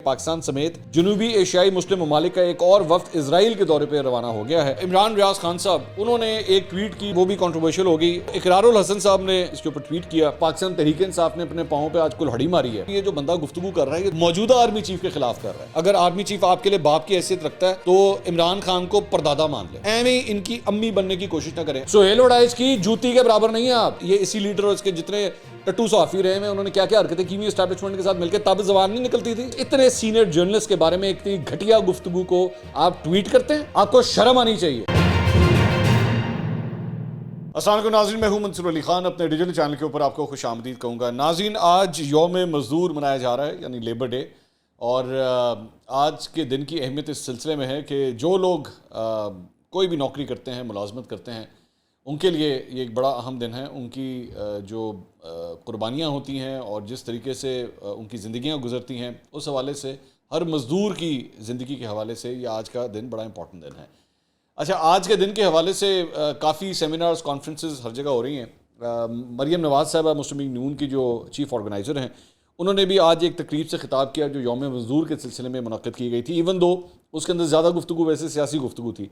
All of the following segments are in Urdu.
پاکستان سمیت جنوبی ایشیائی مسلم ممالک کا ایک اور وفد اسرائیل کے دورے پہ روانہ ہو گیا ہے۔ عمران ریاض خان صاحب انہوں نے ایک ٹویٹ کی، وہ بھی کنٹروورشل ہو گئی۔ اقرار الحسن صاحب نے اس کے اوپر ٹویٹ کیا، پاکستان تحریک انصاف نے اپنے پاؤں پہ آج کلہڑی ماری ہے۔ یہ جو بندہ گفتگو کر رہا ہے یہ موجودہ آرمی چیف کے خلاف کر رہا ہے۔ اگر آرمی چیف آپ کے لیے باپ کی حیثیت رکھتا ہے تو عمران خان کو پردادا مان لے، ایویں ان کی امی بننے کی کوشش نہ کریں۔ سہیل وڈائچ کی جوتی کے برابر نہیں ہے آپ۔ یہ اسی لیڈر اور اس کے جتنے ٹٹو صحافی رہے ہیں انہوں نے کیا کیا حرکتیں کی ہوئی اسٹیبلشمنٹ کے ساتھ مل کے، تب زبان نہیں نکلتی تھی۔ اتنے سینئر جرنلسٹ کے بارے میں اتنی گھٹیا گفتگو کو آپ ٹویٹ کرتے ہیں، آپ کو شرم آنی چاہیے۔ السلام علیکم ناظرین، میں ہوں منصور علی خان، اپنے ڈیجیٹل چینل کے اوپر آپ کو خوش آمدید کہوں گا۔ ناظرین، آج یوم مزدور منایا جا رہا ہے، یعنی لیبر ڈے، اور آج کے دن کی اہمیت اس سلسلے میں ہے کہ جو لوگ کوئی بھی نوکری کرتے ہیں، ملازمت کرتے ہیں، ان کے لیے یہ ایک بڑا اہم دن ہے۔ ان کی جو قربانیاں ہوتی ہیں اور جس طریقے سے ان کی زندگیاں گزرتی ہیں، اس حوالے سے ہر مزدور کی زندگی کے حوالے سے یہ آج کا دن بڑا امپورٹنٹ دن ہے۔ اچھا، آج کے دن کے حوالے سے کافی سیمینارز، کانفرنسز ہر جگہ ہو رہی ہیں۔ مریم نواز صاحبہ مسلم لیگ نون کی جو چیف آرگنائزر ہیں، انہوں نے بھی آج ایک تقریب سے خطاب کیا جو یوم مزدور کے سلسلے میں منعقد کی گئی تھی، ایون دو اس کے اندر زیادہ گفتگو ویسے سیاسی گفتگو تھی۔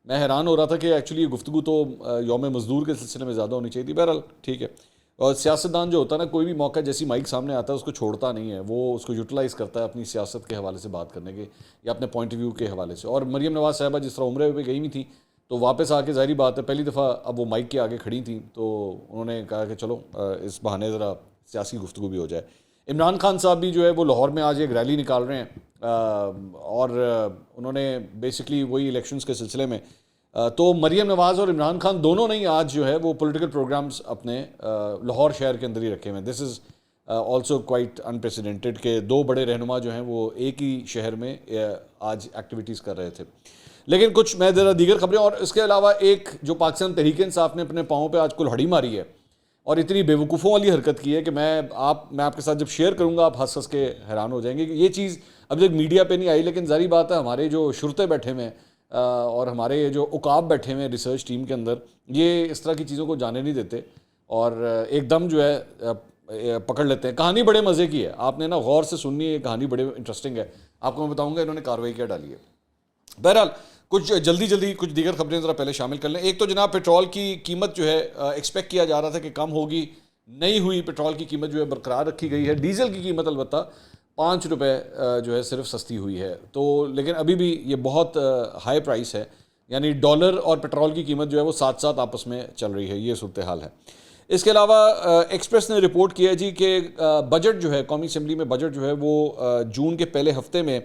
میں حیران ہو رہا تھا کہ ایکچولی یہ گفتگو تو یوم مزدور کے سلسلے میں زیادہ ہونی چاہیے تھی۔ بہرحال ٹھیک ہے، اور سیاستدان جو ہوتا ہے نا، کوئی بھی موقع جیسی مائک سامنے آتا ہے اس کو چھوڑتا نہیں ہے، وہ اس کو یوٹیلائز کرتا ہے اپنی سیاست کے حوالے سے بات کرنے کے یا اپنے پوائنٹ آف ویو کے حوالے سے۔ اور مریم نواز صاحبہ جس طرح عمرے پہ گئی ہوئی تھیں تو واپس آ کے ظاہری بات ہے پہلی دفعہ اب وہ مائک کے آگے کھڑی تھیں تو انہوں نے کہا کہ چلو اس بہانے ذرا سیاسی گفتگو بھی ہو جائے۔ عمران خان صاحب بھی جو ہے وہ لاہور میں آج ایک ریلی نکال رہے ہیں، اور انہوں نے بیسکلی وہی الیکشنز کے سلسلے میں، تو مریم نواز اور عمران خان دونوں نے ہی آج جو ہے وہ پولیٹیکل پروگرامز اپنے لاہور شہر کے اندر ہی رکھے ہوئے ہیں۔ دس از آلسو کوائٹ انپریسیڈنٹڈ کہ دو بڑے رہنما جو ہیں وہ ایک ہی شہر میں آج ایکٹیویٹیز کر رہے تھے۔ لیکن کچھ میں ذرا دیگر خبریں، اور اس کے علاوہ ایک جو پاکستان تحریک انصاف نے اپنے پاؤں پہ آج کلہڑی ماری ہے اور اتنی بے وقوفوں والی حرکت کی ہے کہ میں آپ کے ساتھ جب شیئر کروں گا آپ ہنس ہنس کے حیران ہو جائیں گے کہ یہ چیز ابھی تک میڈیا پہ نہیں آئی، لیکن ظاہری بات ہے ہمارے جو شرطے بیٹھے ہوئے ہیں اور ہمارے جو عقاب بیٹھے ہوئے ہیں ریسرچ ٹیم کے اندر، یہ اس طرح کی چیزوں کو جانے نہیں دیتے اور ایک دم جو ہے پکڑ لیتے ہیں۔ کہانی بڑے مزے کی ہے، آپ نے نا غور سے سننی ہے، یہ کہانی بڑے انٹرسٹنگ ہے، آپ کو میں بتاؤں گا انہوں نے کارروائی کیا ڈالی ہے۔ بہرحال کچھ جلدی کچھ دیگر خبریں ذرا پہلے شامل کر لیں۔ ایک تو جناب پیٹرول کی قیمت جو ہے ایکسپیکٹ کیا جا رہا تھا کہ کم ہوگی، نہیں ہوئی، پیٹرول کی قیمت جو ہے برقرار رکھی گئی ہے۔ ڈیزل کی قیمت البتہ 5 روپے جو ہے صرف سستی ہوئی ہے، تو لیکن ابھی بھی یہ بہت ہائی پرائس ہے، یعنی ڈالر اور پیٹرول کی قیمت جو ہے وہ ساتھ ساتھ آپس میں چل رہی ہے، یہ صورتحال ہے۔ اس کے علاوہ ایکسپریس نے رپورٹ کیا جی کہ بجٹ جو ہے قومی اسمبلی میں بجٹ جو ہے وہ جون کے پہلے ہفتے میں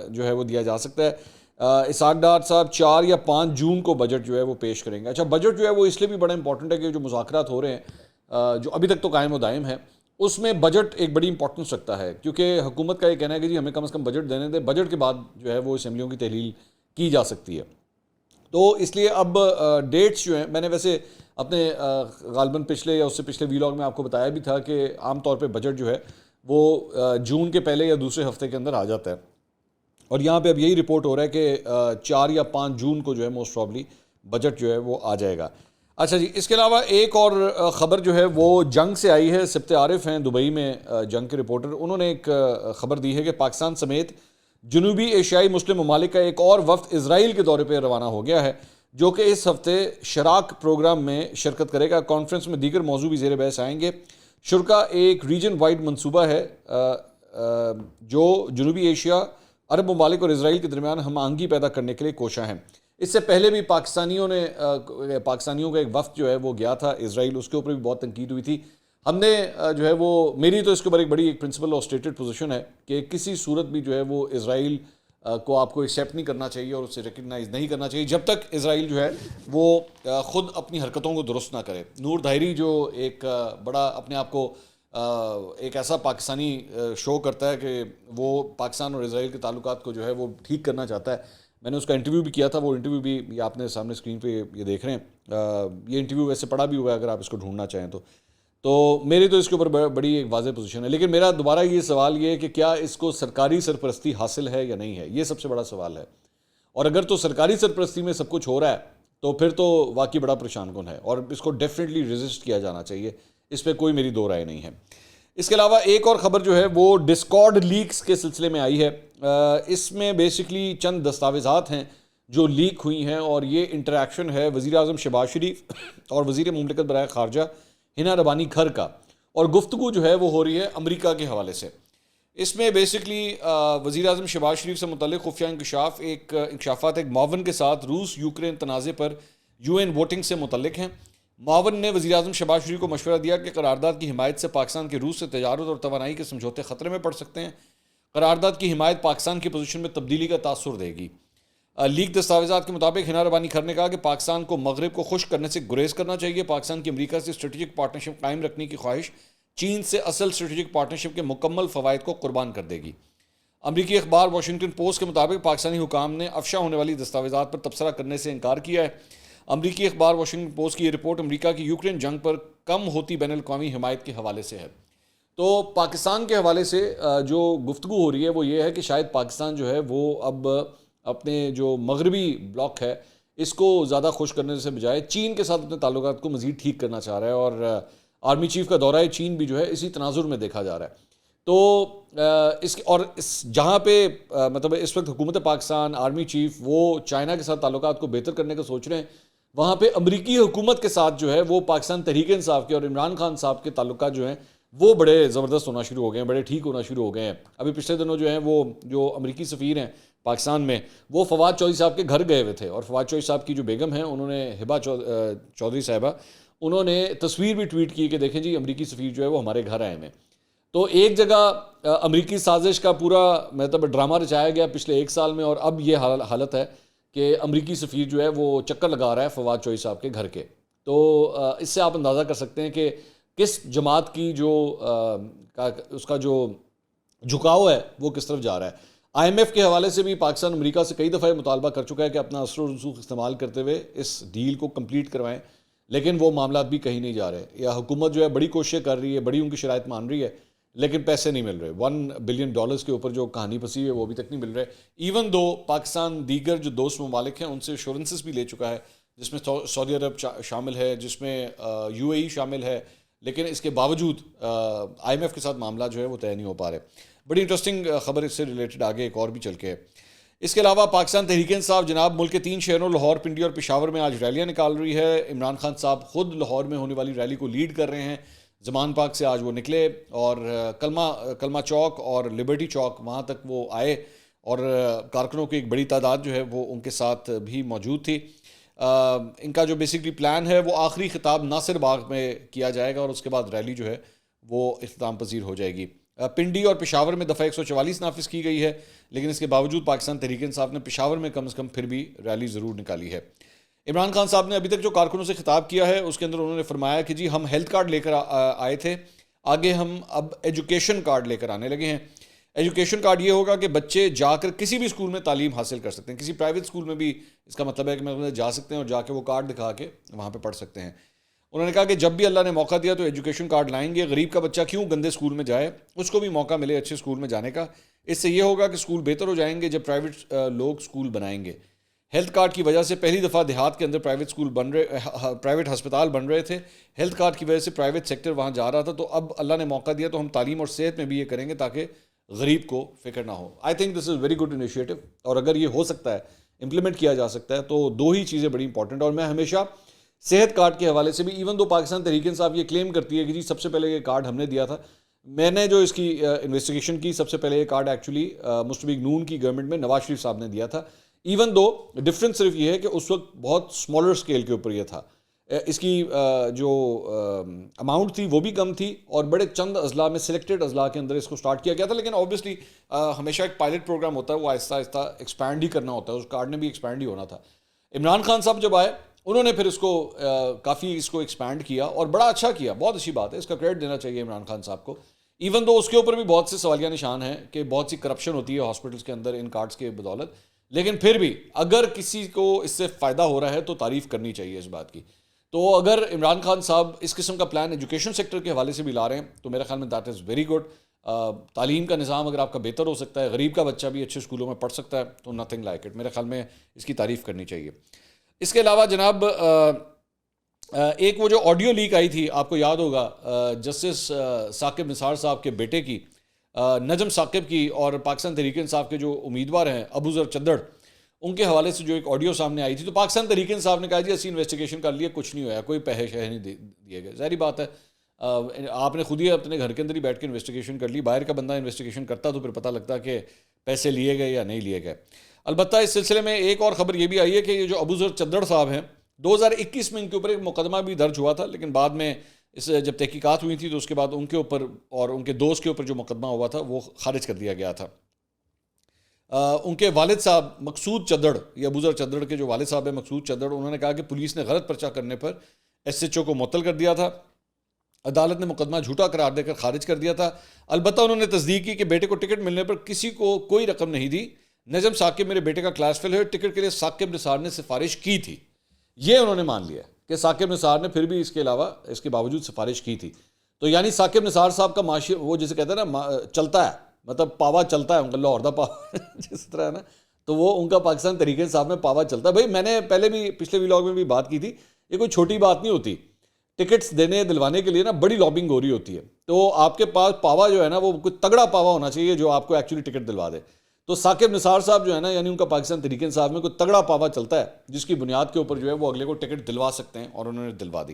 جو ہے وہ دیا جا سکتا ہے۔ اسحاق ڈار صاحب 4 یا 5 جون کو بجٹ جو ہے وہ پیش کریں گے۔ اچھا، بجٹ جو ہے وہ اس لیے بھی بڑا امپورٹنٹ ہے کہ جو مذاکرات ہو رہے ہیں جو ابھی تک تو قائم و دائم ہے، اس میں بجٹ ایک بڑی امپورٹنس رکھتا ہے، کیونکہ حکومت کا یہ کہنا ہے کہ جی ہمیں کم از کم بجٹ دینے دیں، بجٹ کے بعد جو ہے وہ اسمبلیوں کی تحلیل کی جا سکتی ہے۔ تو اس لیے اب ڈیٹس جو ہیں، میں نے ویسے اپنے غالباً پچھلے یا اس سے پچھلے ویلاگ میں آپ کو بتایا بھی تھا کہ عام طور پہ بجٹ جو ہے وہ جون کے پہلے یا دوسرے ہفتے کے اندر آ جاتا ہے، اور یہاں پہ اب یہی رپورٹ ہو رہا ہے کہ 4 یا 5 جون کو جو ہے موسٹ پرابلی بجٹ جو ہے وہ آ جائے گا۔ اچھا جی، اس کے علاوہ ایک اور خبر جو ہے وہ جنگ سے آئی ہے۔ سبت عارف ہیں دبئی میں جنگ کے رپورٹر، انہوں نے ایک خبر دی ہے کہ پاکستان سمیت جنوبی ایشیائی مسلم ممالک کا ایک اور وفد اسرائیل کے دورے پہ روانہ ہو گیا ہے، جو کہ اس ہفتے شراک پروگرام میں شرکت کرے گا۔ کانفرنس میں دیگر موضوع بھی زیر بحث آئیں گے۔ شرکا ایک ریجن وائڈ منصوبہ ہے جو جنوبی ایشیا، عرب ممالک اور اسرائیل کے درمیان ہم آہنگی پیدا کرنے کے لیے کوشاں ہیں۔ اس سے پہلے بھی پاکستانیوں کا ایک وفد جو ہے وہ گیا تھا اسرائیل، اس کے اوپر بھی بہت تنقید ہوئی تھی۔ ہم نے جو ہے وہ، میری تو اس کے اوپر ایک بڑی ایک پرنسپل اور اسٹیٹڈ پوزیشن ہے کہ کسی صورت بھی جو ہے وہ اسرائیل کو آپ کو ایکسیپٹ نہیں کرنا چاہیے اور اسے ریکگنائز نہیں کرنا چاہیے جب تک اسرائیل جو ہے وہ خود اپنی حرکتوں کو درست نہ کرے۔ نور دھائری جو ایک بڑا اپنے آپ کو ایک ایسا پاکستانی شو کرتا ہے کہ وہ پاکستان اور اسرائیل کے تعلقات کو جو ہے وہ ٹھیک کرنا چاہتا ہے، میں نے اس کا انٹرویو بھی کیا تھا، وہ انٹرویو بھی یہ آپ نے سامنے اسکرین پہ یہ دیکھ رہے ہیں، یہ انٹرویو ویسے پڑا بھی ہوا ہے اگر آپ اس کو ڈھونڈنا چاہیں تو میری تو اس کے اوپر بڑی ایک واضح پوزیشن ہے۔ لیکن میرا دوبارہ یہ سوال یہ ہے کہ کیا اس کو سرکاری سرپرستی حاصل ہے یا نہیں ہے، یہ سب سے بڑا سوال ہے، اور اگر تو سرکاری سرپرستی میں سب کچھ ہو رہا ہے تو پھر تو واقعی بڑا پریشان کن ہے، اور اس کو ڈیفینیٹلی ریزسٹ کیا جانا چاہیے، اس پہ کوئی میری دو رائے نہیں ہے۔ اس کے علاوہ ایک اور خبر جو ہے وہ ڈسکارڈ لیکس کے سلسلے میں آئی ہے. اس میں بیسکلی چند دستاویزات ہیں جو لیک ہوئی ہیں، اور یہ انٹریکشن ہے وزیر اعظم شہباز شریف اور وزیر مملکت برائے خارجہ ہنا ربانی کھر کا، اور گفتگو جو ہے وہ ہو رہی ہے امریکہ کے حوالے سے. اس میں بیسکلی وزیر اعظم شہباز شریف سے متعلق خفیہ انکشافات ایک معاون کے ساتھ روس یوکرین تنازع پر UN ووٹنگ سے متعلق ہیں. معاون نے وزیر اعظم شہباز شریف کو مشورہ دیا کہ قرارداد کی حمایت سے پاکستان کے روس سے تجارت اور توانائی کے سمجھوتے خطرے میں پڑ سکتے ہیں. قرارداد کی حمایت پاکستان کی پوزیشن میں تبدیلی کا تاثر دے گی. لیک دستاویزات کے مطابق ہنا ربانی کھر نے کہا کہ پاکستان کو مغرب کو خشک کرنے سے گریز کرنا چاہیے. پاکستان کی امریکہ سے اسٹریٹجک پارٹنرشپ قائم رکھنے کی خواہش چین سے اصل اسٹریٹجک پارٹنرشپ کے مکمل فوائد کو قربان کر دے گی. امریکی اخبار واشنگٹن پوسٹ کے مطابق پاکستانی حکام نے افشا ہونے والی دستاویزات پر تبصرہ کرنے سے انکار کیا ہے. امریکی اخبار واشنگٹن پوسٹ کی یہ رپورٹ امریکہ کی یوکرین جنگ پر کم ہوتی بین الاقوامی حمایت کے حوالے سے ہے. تو پاکستان کے حوالے سے جو گفتگو ہو رہی ہے وہ یہ ہے کہ شاید پاکستان جو ہے وہ اب اپنے جو مغربی بلاک ہے اس کو زیادہ خوش کرنے سے بجائے چین کے ساتھ اپنے تعلقات کو مزید ٹھیک کرنا چاہ رہا ہے، اور آرمی چیف کا دورہ چین بھی جو ہے اسی تناظر میں دیکھا جا رہا ہے. تو جہاں پہ مطلب اس وقت حکومت پاکستان آرمی چیف وہ چائنا کے ساتھ تعلقات کو بہتر کرنے کا سوچ رہے ہیں، وہاں پہ امریکی حکومت کے ساتھ جو ہے وہ پاکستان تحریک انصاف کے اور عمران خان صاحب کے تعلقات جو ہیں وہ بڑے زبردست ہونا شروع ہو گئے ہیں، بڑے ٹھیک ہونا شروع ہو گئے ہیں. ابھی پچھلے دنوں جو ہیں وہ جو امریکی سفیر ہیں پاکستان میں وہ فواد چودھری صاحب کے گھر گئے ہوئے تھے، اور فواد چودھری صاحب کی جو بیگم ہیں انہوں نے ہبا چودھری صاحبہ انہوں نے تصویر بھی ٹویٹ کی کہ دیکھیں جی امریکی سفیر جو ہے وہ ہمارے گھر آئے ہیں. تو ایک جگہ امریکی سازش کا پورا مطلب ڈرامہ رچایا گیا پچھلے ایک سال میں، اور اب یہ حالت ہے کہ امریکی سفیر جو ہے وہ چکر لگا رہا ہے فواد چودھری صاحب کے گھر کے. تو اس سے آپ اندازہ کر سکتے ہیں کہ کس جماعت کی جو اس کا جو جھکاؤ ہے وہ کس طرف جا رہا ہے. IMF کے حوالے سے بھی پاکستان امریکہ سے کئی دفعہ مطالبہ کر چکا ہے کہ اپنا اثر و رسوخ استعمال کرتے ہوئے اس ڈیل کو کمپلیٹ کروائیں، لیکن وہ معاملات بھی کہیں نہیں جا رہے. یا حکومت جو ہے بڑی کوششیں کر رہی ہے، بڑی ان کی شرائط مان رہی ہے، لیکن پیسے نہیں مل رہے. $1 بلین کے اوپر جو کہانی پسی ہے وہ ابھی تک نہیں مل رہے. ایون دو پاکستان دیگر جو دوست ممالک ہیں ان سے ایشورنسز بھی لے چکا ہے، جس میں سعودی عرب شامل ہے، جس میں UAE شامل ہے، لیکن اس کے باوجود IMF کے ساتھ معاملہ جو ہے وہ طے نہیں ہو پا رہے. بڑی انٹرسٹنگ خبر اس سے ریلیٹڈ آگے ایک اور بھی چل کے ہے. اس کے علاوہ پاکستان تحریک انصاف جناب ملک کے 3 شہروں لاہور، پنڈی اور پشاور میں آج ریلیاں نکال رہی ہے. عمران خان صاحب خود لاہور میں ہونے والی ریلی کو لیڈ کر رہے ہیں. زمان پاک سے آج وہ نکلے اور کلمہ چوک اور لبرٹی چوک وہاں تک وہ آئے، اور کارکنوں کی ایک بڑی تعداد جو ہے وہ ان کے ساتھ بھی موجود تھی. ان کا جو بیسکلی پلان ہے وہ آخری خطاب ناصر باغ میں کیا جائے گا، اور اس کے بعد ریلی جو ہے وہ اختتام پذیر ہو جائے گی. پنڈی اور پشاور میں دفعہ 144 نافذ کی گئی ہے، لیکن اس کے باوجود پاکستان تحریک انصاف نے پشاور میں کم از کم پھر بھی ریلی ضرور نکالی ہے. عمران خان صاحب نے ابھی تک جو کارکنوں سے خطاب کیا ہے اس کے اندر انہوں نے فرمایا کہ جی ہم ہیلتھ کارڈ لے کر آئے تھے، آگے ہم اب ایجوکیشن کارڈ لے کر آنے لگے ہیں. ایجوکیشن کارڈ یہ ہوگا کہ بچے جا کر کسی بھی اسکول میں تعلیم حاصل کر سکتے ہیں. کسی پرائیویٹ اسکول میں بھی اس کا مطلب ہے کہ جا سکتے ہیں اور جا کے وہ کارڈ دکھا کے وہاں پہ پڑھ سکتے ہیں. انہوں نے کہا کہ جب بھی اللہ نے موقع دیا تو ایجوکیشن کارڈ لائیں گے. غریب کا بچہ کیوں گندے اسکول میں جائے، اس کو بھی موقع ملے اچھے اسکول میں جانے کا. اس سے یہ ہوگا کہ اسکول بہتر ہو جائیں گے جب پرائیویٹ لوگ اسکول بنائیں گے. ہیلتھ کارڈ کی وجہ سے پہلی دفعہ دیہات کے اندر پرائیویٹ ہسپتال بن رہے تھے. ہیلتھ کارڈ کی وجہ سے پرائیویٹ سیکٹر وہاں جا رہا تھا. تو اب اللہ نے موقع دیا تو ہم تعلیم اور صحت میں بھی یہ کریں گے تاکہ غریب کو فکر نہ ہو. I think this is very good initiative, اور اگر یہ ہو سکتا ہے امپلیمنٹ کیا جا سکتا ہے تو دو ہی چیزیں بڑی امپورٹنٹ. اور میں ہمیشہ صحت کارڈ کے حوالے سے بھی ایون دو پاکستان تحریک انصاف یہ کلیم کرتی ہے کہ جی سب سے پہلے یہ کارڈ ہم نے دیا تھا. میں نے جو اس کی انویسٹیگیشن کی سب سے پہلے یہ کارڈ ایکچولی مسلم لیگ نون کی گورنمنٹ میں نواز شریف صاحب نے دیا تھا. ایون دو ڈفرینس صرف یہ ہے کہ اس وقت بہت اسمالر اسکیل کے اوپر یہ تھا. اس کی جو اماؤنٹ تھی وہ بھی کم تھی، اور بڑے چند اضلاع میں سلیکٹڈ اضلاع کے اندر اس کو سٹارٹ کیا گیا تھا. لیکن اوبیسلی ہمیشہ ایک پائلٹ پروگرام ہوتا ہے، وہ آہستہ آہستہ ایکسپینڈ ہی کرنا ہوتا ہے. اس کارڈ نے بھی ایکسپینڈ ہی ہونا تھا. عمران خان صاحب جب آئے انہوں نے پھر اس کو کافی اس کو ایکسپینڈ کیا اور بڑا اچھا کیا. بہت اچھی بات ہے، اس کا کریڈٹ دینا چاہیے عمران خان صاحب کو. ایون دو اس کے اوپر بھی بہت سے سوالیہ نشان ہیں کہ بہت سی کرپشن ہوتی ہے ہاسپٹلس کے اندر ان کارڈز کے بدولت. لیکن پھر بھی اگر کسی کو اس سے فائدہ ہو رہا ہے تو تعریف کرنی چاہیے اس بات کی. تو اگر عمران خان صاحب اس قسم کا پلان ایجوکیشن سیکٹر کے حوالے سے بھی لا رہے ہیں تو میرے خیال میں دیٹ از ویری گڈ. تعلیم کا نظام اگر آپ کا بہتر ہو سکتا ہے، غریب کا بچہ بھی اچھے اسکولوں میں پڑھ سکتا ہے، تو نتھنگ لائک اٹ. میرے خیال میں اس کی تعریف کرنی چاہیے. اس کے علاوہ جناب ایک وہ جو آڈیو لیک آئی تھی آپ کو یاد ہوگا جسٹس ثاقب نثار صاحب کے بیٹے کی، نجم ثاقب کی، اور پاکستان تحریک انصاف کے جو امیدوار ہیں ابو ذر چدڑ، ان کے حوالے سے جو ایک آڈیو سامنے آئی تھی، تو پاکستان تحریک انصاف نے کہا جی اسی انویسٹیگیشن کر لیا، کچھ نہیں ہوا، کوئی پیسے شہ نہیں دیے گئے. ظاہری بات ہے آپ نے خود ہی اپنے گھر کے اندر ہی بیٹھ کے انویسٹیگیشن کر لی، باہر کا بندہ انویسٹیگیشن کرتا تو پھر پتہ لگتا کہ پیسے لیے گئے یا نہیں لیے گئے. البتہ اس سلسلے میں ایک اور خبر یہ بھی آئی ہے کہ یہ جو ابو ذر چدڑ صاحب ہیں 2021 میں ان کے اوپر ایک مقدمہ بھی درج ہوا تھا، لیکن بعد میں اس جب تحقیقات ہوئی تھی تو اس کے بعد ان کے اوپر اور ان کے دوست کے اوپر جو مقدمہ ہوا تھا وہ خارج کر دیا گیا تھا. ان کے والد صاحب مقصود چدڑ، یہ ابو ذر چدڑ کے جو والد صاحب ہیں مقصود چدڑ، انہوں نے کہا کہ پولیس نے غلط پرچہ کرنے پر ایس ایچ او کو معطل کر دیا تھا، عدالت نے مقدمہ جھوٹا قرار دے کر خارج کر دیا تھا. البتہ انہوں نے تصدیق کی کہ بیٹے کو ٹکٹ ملنے پر کسی کو کوئی رقم نہیں دی. نجم ثاقب میرے بیٹے کا کلاس فیل ہے، ٹکٹ کے لیے ثاقب نثار نے سفارش کی تھی. یہ انہوں نے مان لیا کہ ثاقب نثار نے پھر بھی اس کے علاوہ اس کے باوجود سفارش کی تھی. تو یعنی ثاقب نثار صاحب کا معاشی وہ جسے کہتے ہیں نا چلتا ہے، مطلب پاوا چلتا ہے ان کا، لاہور دا پاوا جس طرح ہے نا، تو وہ ان کا پاکستان تحریک انصاف میں پاوا چلتا ہے. بھائی میں نے پہلے بھی پچھلے ولاگ میں بھی بات کی تھی، یہ کوئی چھوٹی بات نہیں ہوتی. ٹکٹس دینے دلوانے کے لیے نا بڑی لابنگ ہو رہی ہوتی ہے، تو آپ کے پاس پاوا جو ہے نا وہ کوئی تگڑا پاوا ہونا چاہیے جو آپ کو ایکچولی ٹکٹ دلوا دے. تو ثاقب نثار صاحب جو ہے نا یعنی ان کا پاکستان تحریک انصاف میں کوئی تگڑا پاوا چلتا ہے جس کی بنیاد کے اوپر جو ہے وہ اگلے کو ٹکٹ دلوا سکتے ہیں، اور انہوں نے دلوا دی.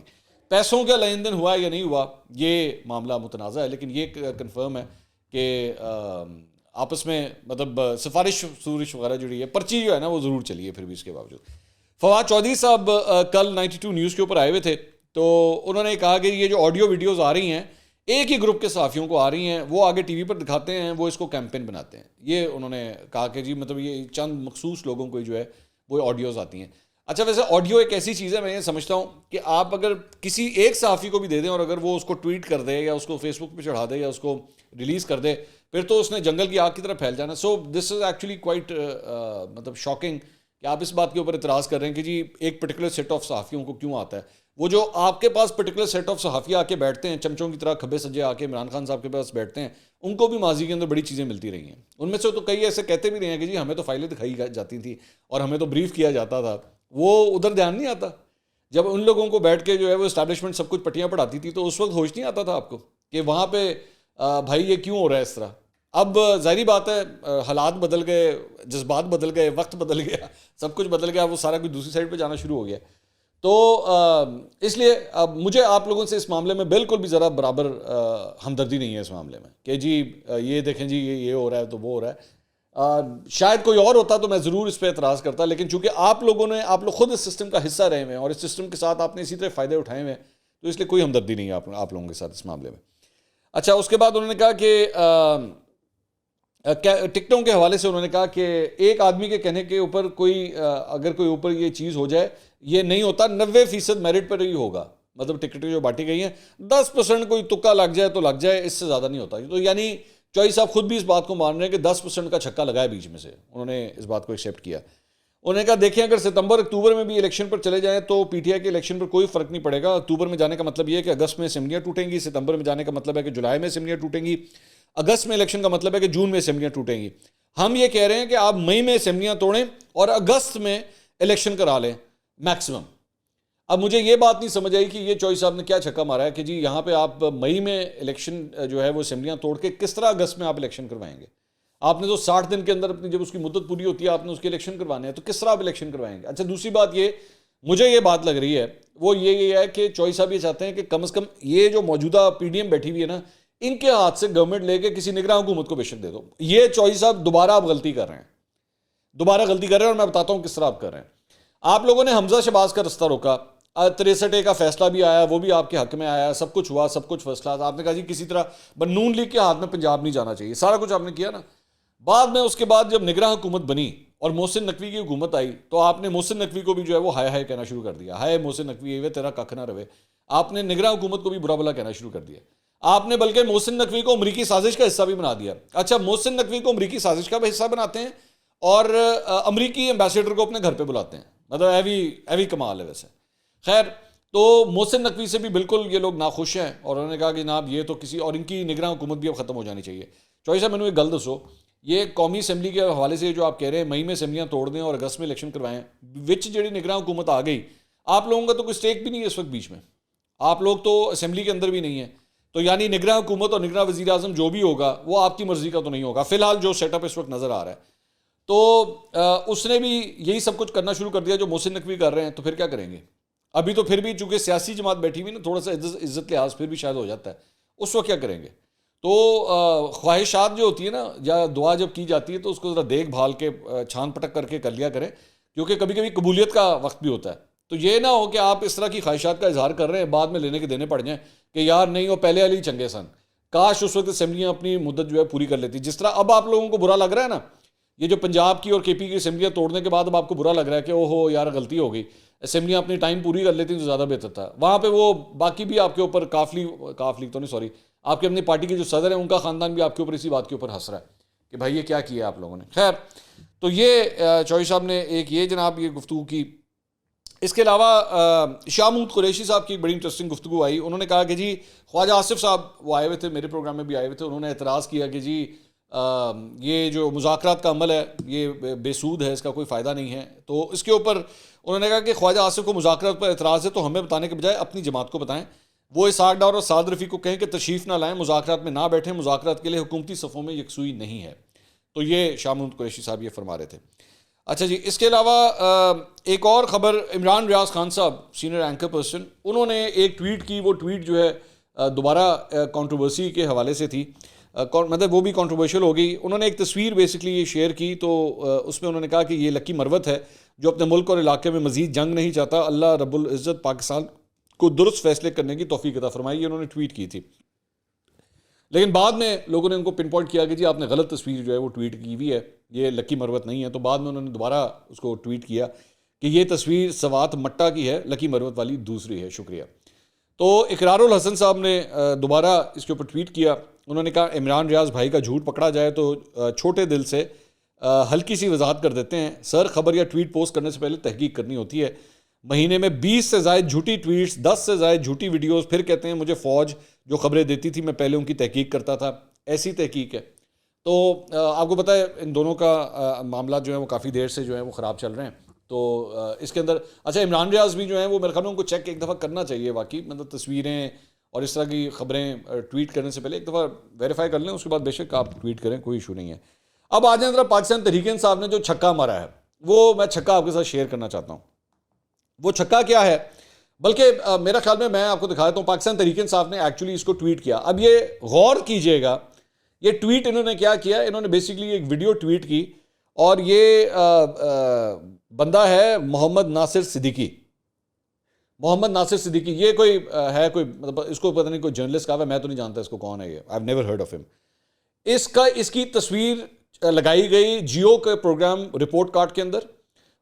پیسوں کا لین دین ہوا یا نہیں ہوا یہ معاملہ متنازع ہے، لیکن یہ کنفرم ہے کہ آپس میں مطلب سفارش وغیرہ جڑی ہے، پرچی جو ہے نا وہ ضرور چلی ہے پھر بھی اس کے باوجود. فواد چودھری صاحب کل 92 نیوز کے اوپر آئے ہوئے تھے، تو انہوں نے کہا کہ یہ جو آڈیو ویڈیوز آ رہی ہیں ایک ہی گروپ کے صحافیوں کو آ رہی ہیں، وہ آگے ٹی وی پر دکھاتے ہیں، وہ اس کو کیمپین بناتے ہیں. یہ انہوں نے کہا کہ جی مطلب یہ چند مخصوص لوگوں کو جو ہے وہ آڈیوز آتی ہیں. اچھا ویسے آڈیو ایک ایسی چیز ہے، میں یہ سمجھتا ہوں کہ آپ اگر کسی ایک صحافی کو بھی دے دیں اور اگر وہ اس کو ٹویٹ کر دے یا اس کو فیس بک پہ چڑھا دے یا اس کو ریلیز کر دے، پھر تو اس نے جنگل کی آگ کی طرح پھیل جانا. سو دس از ایکچولی کوائٹ مطلب شاکنگ کہ آپ اس بات کے اوپر اعتراض کر رہے ہیں کہ جی ایک پرٹیکولر سیٹ آف صحافیوں کو کیوں آتا ہے. وہ جو آپ کے پاس پرٹیکولر سیٹ آف صحافی آ کے بیٹھتے ہیں چمچوں کی طرح کھبے سجے آ کے عمران خان صاحب کے پاس بیٹھتے ہیں، ان کو بھی ماضی کے اندر بڑی چیزیں ملتی رہی ہیں. ان میں سے تو کئی ایسے کہتے بھی رہے ہیں کہ جی ہمیں تو فائلیں دکھائی جاتی تھی اور ہمیں تو بریف کیا جاتا تھا. وہ ادھر دھیان نہیں آتا جب ان لوگوں کو بیٹھ کے جو ہے وہ اسٹیبلشمنٹ سب کچھ پٹیاں پڑھاتی تھی، تو اس وقت ہوش نہیں آتا تھا آپ کو کہ وہاں پہ بھائی یہ کیوں ہو رہا ہے اس طرح. اب ظاہری بات ہے حالات بدل گئے، جذبات بدل گئے، وقت بدل گیا، سب کچھ بدل گیا، وہ سارا کچھ دوسری سائڈ پہ جانا شروع ہو گیا. تو اس لیے اب مجھے آپ لوگوں سے اس معاملے میں بالکل بھی ذرا برابر ہمدردی نہیں ہے اس معاملے میں کہ جی یہ دیکھیں جی یہ ہو رہا ہے تو وہ ہو رہا ہے. شاید کوئی اور ہوتا تو میں ضرور اس پہ اعتراض کرتا، لیکن چونکہ آپ لوگ خود اس سسٹم کا حصہ رہے ہوئے ہیں اور اس سسٹم کے ساتھ آپ نے اسی طرح فائدے اٹھائے ہوئے ہیں، تو اس لیے کوئی ہمدردی نہیں ہے آپ لوگوں کے ساتھ اس معاملے میں. اچھا اس کے بعد انہوں نے کہا کہ ٹکٹوں کے حوالے سے انہوں نے کہا کہ ایک آدمی کے کہنے کے اوپر اگر کوئی اوپر یہ چیز ہو جائے یہ نہیں ہوتا، 90% میرٹ پر ہی ہوگا. مطلب ٹکٹیں جو بانٹی گئی ہیں 10% کوئی تکا لگ جائے تو لگ جائے، اس سے زیادہ نہیں ہوتا. تو یعنی چوہدری صاحب خود بھی اس بات کو مان رہے ہیں کہ 10% کا چھکا لگا ہے بیچ میں سے، انہوں نے اس بات کو ایکسیپٹ کیا. انہوں نے کہا دیکھیں اگر ستمبر اکتوبر میں بھی الیکشن پر چلے جائیں تو پی ٹی آئی کے الیکشن پر کوئی فرق نہیں پڑے گا. اکتوبر میں جانے کا مطلب یہ ہے کہ اگست میں اسمبلیاں ٹوٹیں گی، ستمبر میں جانے کا مطلب ہے کہ جولائی میں اسمبلیاں ٹوٹیں گی، اگست میں الیکشن کا مطلب ہے کہ جون میں اسمبلیاں ٹوٹیں گی. ہم یہ کہہ رہے ہیں کہ آپ مئی میں اسمبلیاں توڑیں اور اگست میں الیکشن کرا لیں میکسیمم. اب مجھے یہ بات نہیں سمجھ آئی کہ یہ چوہدری صاحب نے کیا چھکا مارا ہے کہ جی یہاں پہ آپ مئی میں الیکشن جو ہے وہ اسمبلیاں توڑ کے کس طرح اگست میں آپ الیکشن کروائیں گے. آپ نے تو 60 دن کے اندر اپنی جب اس کی مدت پوری ہوتی ہے آپ نے اس کے الیکشن کروانے ہیں، تو کس طرح آپ الیکشن کروائیں گے. اچھا دوسری بات یہ مجھے یہ بات لگ رہی ہے وہ یہ ہے کہ چوہدری صاحب یہ چاہتے ہیں کہ کم از کم یہ جو موجودہ پی ڈی ایم بیٹھی ہوئی ہے نا ان کے ہاتھ سے گورنمنٹ لے کے کسی نگراں حکومت کو بیشک دے دو. یہ چوہدری صاحب دوبارہ آپ غلطی کر رہے ہیں اور میں بتاتا ہوں کس طرح آپ کر رہے ہیں. آپ لوگوں نے حمزہ شہباز کا رستہ روکا، 63A کا فیصلہ بھی آیا، وہ بھی آپ کے حق میں آیا، سب کچھ ہوا، سب کچھ فرسٹ کلاس. آپ نے کہا جی کسی طرح نون لیگ کے ہاتھ میں پنجاب نہیں جانا چاہیے، سارا کچھ آپ نے کیا نا. بعد میں اس کے بعد جب نگراں حکومت بنی اور محسن نقوی کی حکومت آئی تو آپ نے محسن نقوی کو بھی جو ہے وہ ہائے ہائے کہنا شروع کر دیا، ہائے محسن نقوی وے تیرا ککھ نہ رہے. آپ نے نگراں حکومت کو بھی برا بلا کہنا شروع کر دیا. آپ نے بلکہ محسن نقوی کو امریکی سازش کا حصہ بھی بنا دیا. اچھا محسن نقوی کو امریکی سازش کا بھی حصہ بناتے ہیں اور امریکی ایمبیسیڈر کو اپنے گھر پہ بلاتے ہیں، مطلب ایوی کمال ہے. ویسے خیر تو محسن نقوی سے بھی بالکل یہ لوگ ناخوش ہیں اور انہوں نے کہا کہ جناب یہ تو کسی اور ان کی نگراں حکومت بھی اب ختم ہو جانی چاہیے. چوہدری صاحب میں نے ایک گل دسو، یہ قومی اسمبلی کے حوالے سے جو آپ کہہ رہے ہیں مئی میں اسمبلیاں توڑ دیں اور اگست میں الیکشن کروائیں، وچ جڑی نگراں حکومت آ گئی آپ لوگوں کا تو کوئی اسٹیک بھی نہیں ہے اس وقت بیچ میں, آپ لوگ تو اسمبلی کے اندر بھی نہیں ہیں, تو یعنی نگراں حکومت اور نگراں وزیر اعظم جو بھی ہوگا وہ آپ کی مرضی کا تو نہیں ہوگا. فی الحال جو سیٹ اپ اس وقت نظر آ رہا ہے, تو اس نے بھی یہی سب کچھ کرنا شروع کر دیا جو محسن نقوی کر رہے ہیں, تو پھر کیا کریں گے؟ ابھی تو پھر بھی چونکہ سیاسی جماعت بیٹھی ہوئی نا, تھوڑا سا عزت لحاظ پھر بھی شاید ہو جاتا ہے, اس وقت کیا کریں گے؟ تو خواہشات جو ہوتی ہے نا, یا دعا جب کی جاتی ہے تو اس کو ذرا دیکھ بھال کے چھان پٹک کر کے کر لیا کریں, کیونکہ کبھی کبھی قبولیت کا وقت بھی ہوتا ہے. تو یہ نہ ہو کہ آپ اس طرح کی خواہشات کا اظہار کر رہے ہیں, بعد میں لینے کے دینے پڑ جائیں کہ یار نہیں وہ پہلے والی چنگے سن, کاش اس وقت اسمبلیاں اپنی مدت جو ہے پوری کر لیتی. جس طرح اب آپ لوگوں کو برا لگ رہا ہے نا, یہ جو پنجاب کی اور کے پی کی اسمبلیاں توڑنے کے بعد اب آپ کو برا لگ رہا ہے کہ او ہو یار غلطی ہو گئی, اسمبلیاں اپنی ٹائم پوری کر لیتی تو زیادہ بہتر تھا. وہاں پہ وہ باقی بھی آپ کے اوپر کافلی تو نہیں, سوری, آپ کے اپنی پارٹی کے جو صدر ہیں ان کا خاندان بھی آپ کے اوپر اسی بات کے اوپر ہنس رہا ہے کہ بھائی یہ کیا کیا ہے آپ لوگوں نے. خیر, تو یہ چوہی صاحب نے ایک یہ جناب یہ گفتگو کی. اس کے علاوہ شاہ محمود قریشی صاحب کی بڑی انٹرسٹنگ گفتگو آئی. انہوں نے کہا کہ جی خواجہ آصف صاحب وہ آئے ہوئے تھے, میرے پروگرام میں بھی آئے ہوئے تھے, انہوں نے اعتراض کیا کہ جی یہ جو مذاکرات کا عمل ہے یہ بے سود ہے, اس کا کوئی فائدہ نہیں ہے. تو اس کے اوپر انہوں نے کہا کہ خواجہ آصف کو مذاکرات پر اعتراض ہے تو ہمیں بتانے کے بجائے اپنی جماعت کو بتائیں, وہ اسحاق ڈار اور سعد رفیع کو کہیں کہ تشریف نہ لائیں, مذاکرات میں نہ بیٹھیں, مذاکرات کے لیے حکومتی صفوں میں یکسوئی نہیں ہے. تو یہ شاہ محمود قریشی صاحب یہ فرما رہے تھے. اچھا جی, اس کے علاوہ ایک اور خبر, عمران ریاض خان صاحب سینئر اینکر پرسن, انہوں نے ایک ٹویٹ کی. وہ ٹویٹ جو ہے دوبارہ کنٹروورسی کے حوالے سے تھی, مطلب وہ بھی کنٹروورشل ہو گئی. انہوں نے ایک تصویر بیسکلی یہ شیئر کی, تو اس میں انہوں نے کہا کہ یہ لکی مروت ہے جو اپنے ملک اور علاقے میں مزید جنگ نہیں چاہتا, اللہ رب العزت پاکستان کو درست فیصلے کرنے کی توفیق عطا فرمائی. یہ انہوں نے ٹویٹ کی تھی, لیکن بعد میں لوگوں نے ان کو پن پوائنٹ کیا کہ جی آپ نے غلط تصویر جو ہے وہ ٹویٹ کی ہوئی ہے, یہ لکی مروت نہیں ہے. تو بعد میں انہوں نے دوبارہ اس کو ٹویٹ کیا کہ یہ تصویر سوات مٹا کی ہے, لکی مروت والی دوسری ہے, شکریہ. تو اقرار الحسن صاحب نے دوبارہ اس کے اوپر ٹویٹ کیا. انہوں نے کہا عمران ریاض بھائی کا جھوٹ پکڑا جائے تو چھوٹے دل سے ہلکی سی وضاحت کر دیتے ہیں. سر, خبر یا ٹویٹ پوسٹ کرنے سے پہلے تحقیق کرنی ہوتی ہے. مہینے میں 20 سے زائد جھوٹی ٹویٹس, 10 سے زائد جھوٹی ویڈیوز, پھر کہتے ہیں مجھے فوج جو خبریں دیتی تھی میں پہلے ان کی تحقیق کرتا تھا. ایسی تحقیق ہے. تو آپ کو پتہ ہے ان دونوں کا معاملات جو ہیں وہ کافی دیر سے جو ہیں وہ خراب چل رہے ہیں. تو اس کے اندر اچھا عمران ریاض بھی جو ہیں وہ میرے خیال میں ان کو چیک ایک دفعہ کرنا چاہیے واقعی, مطلب تصویریں اور اس طرح کی خبریں ٹویٹ کرنے سے پہلے ایک دفعہ ویریفائی کر لیں, اس کے بعد بے شک آپ ٹویٹ کریں, کوئی ایشو نہیں ہے. اب آ جائیں ذرا پاکستان تحریک انصاف نے جو چھکا مارا ہے, وہ میں چھکا آپ کے ساتھ شیئر کرنا چاہتا ہوں. وہ چھکا کیا ہے, بلکہ میرا خیال میں آپ کو دکھا دیتا ہوں. پاکستان تحریک انصاف نے ایکچولی اس کو ٹویٹ کیا. اب یہ غور کیجئے گا, یہ ٹویٹ انہوں نے کیا کیا, انہوں نے بیسیکلی ایک ویڈیو ٹویٹ کی, اور یہ بندہ ہے محمد ناصر صدیقی. محمد ناصر صدیقی یہ کوئی ہے, کوئی مطلب اس کو پتہ نہیں کوئی جرنلسٹ کا ہے, میں تو نہیں جانتا اس کو کون ہے یہ, I have never heard of ہم. اس کی تصویر لگائی گئی جیو کے پروگرام رپورٹ کارڈ کے اندر,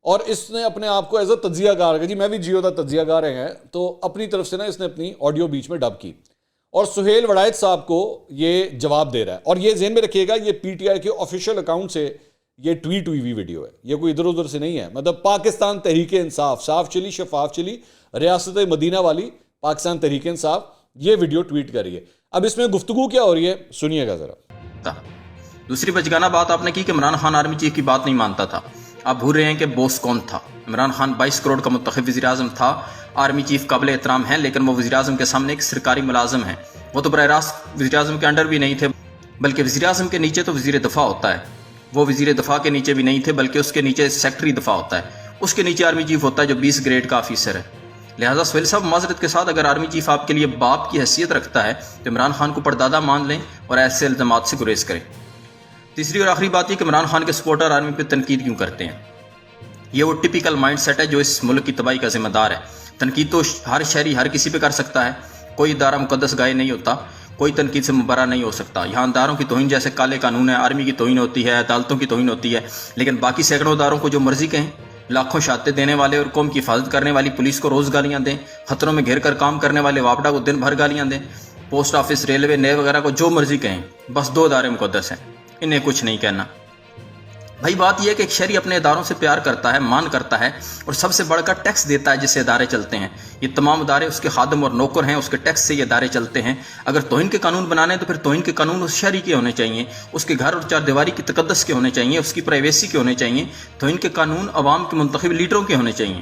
اور اس نے اپنے آپ کو ایز اے تجزیہ کار کہ جی میں بھی جیو کا تجزیہ کار ہیں, تو اپنی طرف سے نا اس نے اپنی آڈیو بیچ میں ڈب کی, اور سہیل وڑائچ صاحب کو یہ جواب دے رہا ہے. اور یہ ذہن میں رکھیے گا, یہ پی ٹی آئی کے آفیشیل اکاؤنٹ سے یہ ٹویٹ ہوئی ویڈیو ہے, یہ کوئی ادھر ادھر سے نہیں ہے. مطلب پاکستان تحریک انصاف صاف چلی, شفاف چلی, ریاست مدینہ والی پاکستان تحریک انصاف یہ ویڈیو ٹویٹ کر رہی ہے. اب اس میں گفتگو کیا ہو رہی ہے سنیے گا ذرا. دوسری بچگانہ بات آپ نے کی کہ عمران خان آرمی چیف کی بات نہیں مانتا تھا. آپ بھول رہے ہیں کہ بوس کون تھا. عمران خان 22 کروڑ کا منتخب وزیر اعظم تھا. آرمی چیف قابل احترام ہیں, لیکن وہ وزیر اعظم کے سامنے ایک سرکاری ملازم ہیں. وہ تو براہ راست وزیر اعظم کے انڈر بھی نہیں تھے, بلکہ وزیر اعظم کے نیچے تو وزیر دفاع ہوتا ہے. وہ وزیر دفاع کے نیچے بھی نہیں تھے, بلکہ اس کے نیچے سیکٹری دفاع ہوتا ہے. اس کے نیچے آرمی چیف ہوتا ہے جو 20 گریڈ کا آفیسر ہے. لہٰذا سہیل صاحب معذرت کے ساتھ اگر آرمی چیف آپ کے لیے باپ کی حیثیت رکھتا ہے تو عمران خان کو پردادا مان لیں اور ایسے الزامات سے گریز کریں. تیسری اور آخری بات یہ کہ عمران خان کے سپورٹر آرمی پہ تنقید کیوں کرتے ہیں. یہ وہ ٹپیکل مائنڈ سیٹ ہے جو اس ملک کی تباہی کا ذمہ دار ہے. تنقید تو ہر شہری ہر کسی پہ کر سکتا ہے, کوئی ادارہ مقدس گائے نہیں ہوتا, کوئی تنقید سے مبرا نہیں ہو سکتا. یہاں اداروں کی توہین جیسے کالے قانون ہے, آرمی کی توہین ہوتی ہے, عدالتوں کی توہین ہوتی ہے, لیکن باقی سینکڑوں اداروں کو جو مرضی کہیں, لاکھوں شہادتیں دینے والے اور قوم کی حفاظت کرنے والی پولیس کو روز گالیاں دیں, خطروں میں گھیر کر کام کرنے والے واپڈا کو دن بھر گالیاں دیں, پوسٹ آفس, ریلوے, نیو وغیرہ کو جو مرضی کہیں, بس 2 ادارے مقدس ہیں, انہیں کچھ نہیں کہنا. بھائی بات یہ ہے کہ ایک شہری اپنے اداروں سے پیار کرتا ہے, مان کرتا ہے, اور سب سے بڑھ کر ٹیکس دیتا ہے جس سے ادارے چلتے ہیں. یہ تمام ادارے اس کے خادم اور نوکر ہیں, اس کے ٹیکس سے یہ ادارے چلتے ہیں. اگر توہین کے قانون بنانے ہیں تو پھر توہین کے قانون اس شہری کے ہونے چاہیے, اس کے گھر اور چار دیواری کی تقدس کے ہونے چاہیے, اس کی پرائیویسی کے ہونے چاہیے. توہین کے قانون عوام کے منتخب لیڈروں کے ہونے چاہیے.